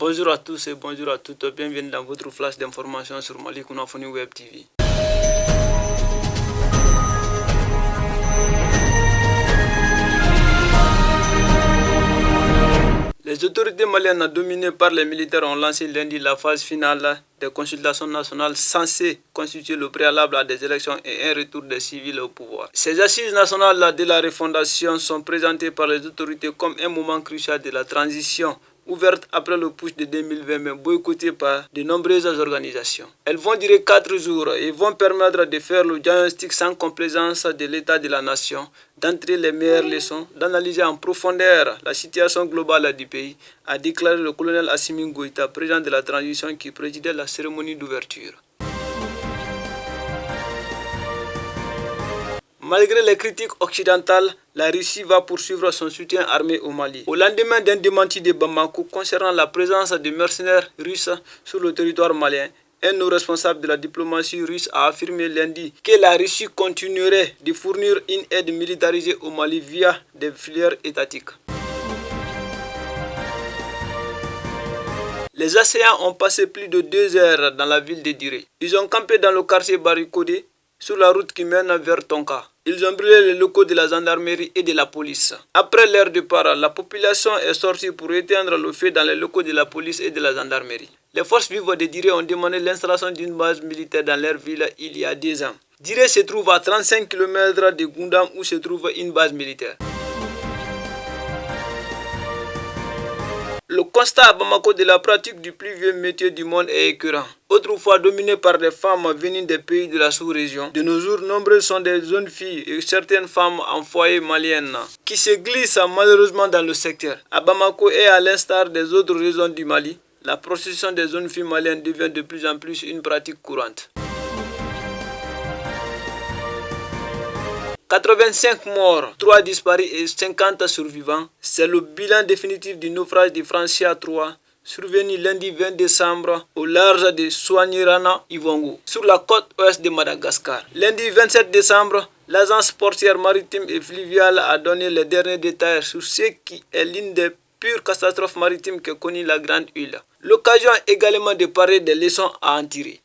Bonjour à tous et bonjour à toutes, bienvenue dans votre flash d'information sur Malik Ounafouni Web TV. Les autorités maliennes dominées par les militaires ont lancé lundi la phase finale des consultations nationales censées constituer le préalable à des élections et un retour des civils au pouvoir. Ces assises nationales de la refondation sont présentées par les autorités comme un moment crucial de la transition ouverte après le putsch de 2020 mais boycottée par de nombreuses organisations. Elles vont durer 4 jours et vont permettre de faire le diagnostic sans complaisance de l'état de la nation, d'entrer les meilleures leçons, d'analyser en profondeur la situation globale du pays, a déclaré le colonel Assimi Goïta, président de la transition qui présidait la cérémonie d'ouverture. Malgré les critiques occidentales, la Russie va poursuivre son soutien armé au Mali. Au lendemain d'un démenti de Bamako concernant la présence de mercenaires russes sur le territoire malien, un haut responsable de la diplomatie russe a affirmé lundi que la Russie continuerait de fournir une aide militarisée au Mali via des filières étatiques. Les assaillants ont passé plus de 2 heures dans la ville de Diré. Ils ont campé dans le quartier barricadé sur la route qui mène vers Tonka. Ils ont brûlé les locaux de la gendarmerie et de la police. Après leur départ, la population est sortie pour éteindre le feu dans les locaux de la police et de la gendarmerie. Les forces vives de Diré ont demandé l'installation d'une base militaire dans leur ville il y a 2 ans. Diré se trouve à 35 km de Goundam où se trouve une base militaire. Le constat à Bamako de la pratique du plus vieux métier du monde est écœurant. Autrefois dominé par des femmes venues des pays de la sous-région, de nos jours, nombreuses sont des jeunes filles et certaines femmes en foyer maliennes qui se glissent malheureusement dans le secteur. À Bamako et à l'instar des autres régions du Mali, la prostitution des jeunes filles maliennes devient de plus en plus une pratique courante. 85 morts, 3 disparus et 50 survivants, c'est le bilan définitif du naufrage de Francia 3, survenu lundi 20 décembre au large de Soignirana Ivongo, sur la côte ouest de Madagascar. Lundi 27 décembre, l'agence portière maritime et fluviale a donné les derniers détails sur ce qui est l'une des pures catastrophes maritimes que connaît la Grande Île. L'occasion également de parler des leçons à en tirer.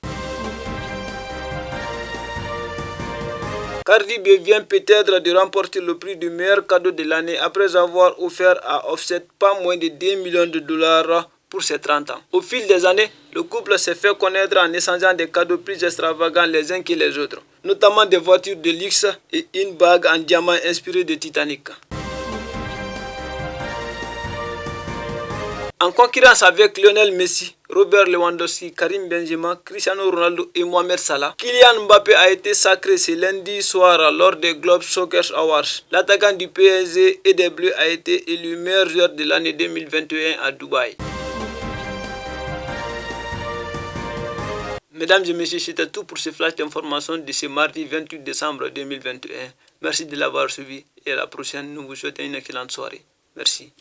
Cardi B vient peut-être de remporter le prix du meilleur cadeau de l'année après avoir offert à Offset pas moins de 2 millions de dollars pour ses 30 ans. Au fil des années, le couple s'est fait connaître en échangeant des cadeaux plus extravagants les uns que les autres, notamment des voitures de luxe et une bague en diamant inspirée de Titanic. En concurrence avec Lionel Messi, Robert Lewandowski, Karim Benzema, Cristiano Ronaldo et Mohamed Salah, Kylian Mbappé a été sacré ce lundi soir lors des Globe Soccer Awards. L'attaquant du PSG et des Bleus a été élu meilleur joueur de l'année 2021 à Dubaï. Mesdames et messieurs, c'était tout pour ce flash d'information de ce mardi 28 décembre 2021. Merci de l'avoir suivi et à la prochaine, nous vous souhaitons une excellente soirée. Merci.